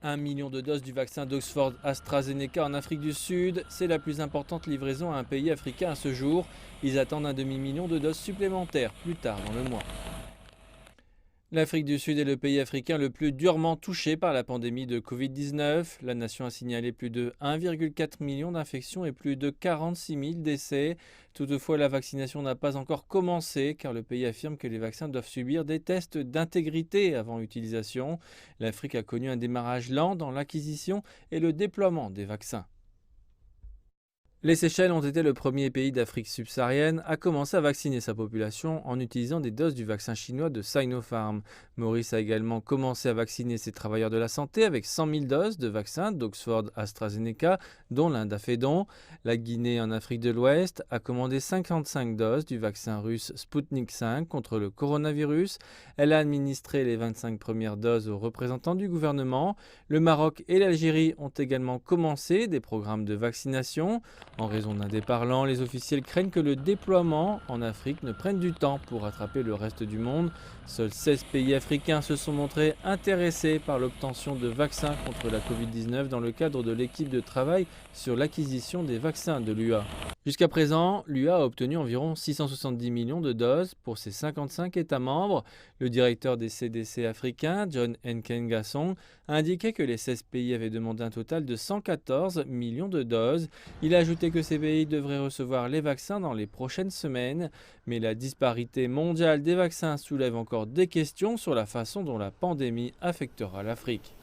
1 million de doses du vaccin d'Oxford AstraZeneca en Afrique du Sud. C'est la plus importante livraison à un pays africain à ce jour. Ils attendent un demi-million de doses supplémentaires plus tard dans le mois. L'Afrique du Sud est le pays africain le plus durement touché par la pandémie de Covid-19. La nation a signalé plus de 1,4 million d'infections et plus de 46 000 décès. Toutefois, la vaccination n'a pas encore commencé car le pays affirme que les vaccins doivent subir des tests d'intégrité avant utilisation. L'Afrique a connu un démarrage lent dans l'acquisition et le déploiement des vaccins. Les Seychelles ont été le premier pays d'Afrique subsaharienne à commencer à vacciner sa population en utilisant des doses du vaccin chinois de Sinopharm. Maurice a également commencé à vacciner ses travailleurs de la santé avec 100 000 doses de vaccins d'Oxford AstraZeneca, dont l'Inde a fait don. La Guinée en Afrique de l'Ouest a commandé 55 doses du vaccin russe Sputnik V contre le coronavirus. Elle a administré les 25 premières doses aux représentants du gouvernement. Le Maroc et l'Algérie ont également commencé des programmes de vaccination. En raison d'un départ lent, les officiels craignent que le déploiement en Afrique ne prenne du temps pour rattraper le reste du monde. Seuls 16 pays africains se sont montrés intéressés par l'obtention de vaccins contre la Covid-19 dans le cadre de l'équipe de travail sur l'acquisition des vaccins de l'UA. Jusqu'à présent, l'UA a obtenu environ 670 millions de doses pour ses 55 États membres. Le directeur des CDC africains, John Nkengasong, a indiqué que les 16 pays avaient demandé un total de 114 millions de doses. Il a ajouté que ces pays devraient recevoir les vaccins dans les prochaines semaines. Mais la disparité mondiale des vaccins soulève encore des questions sur la façon dont la pandémie affectera l'Afrique.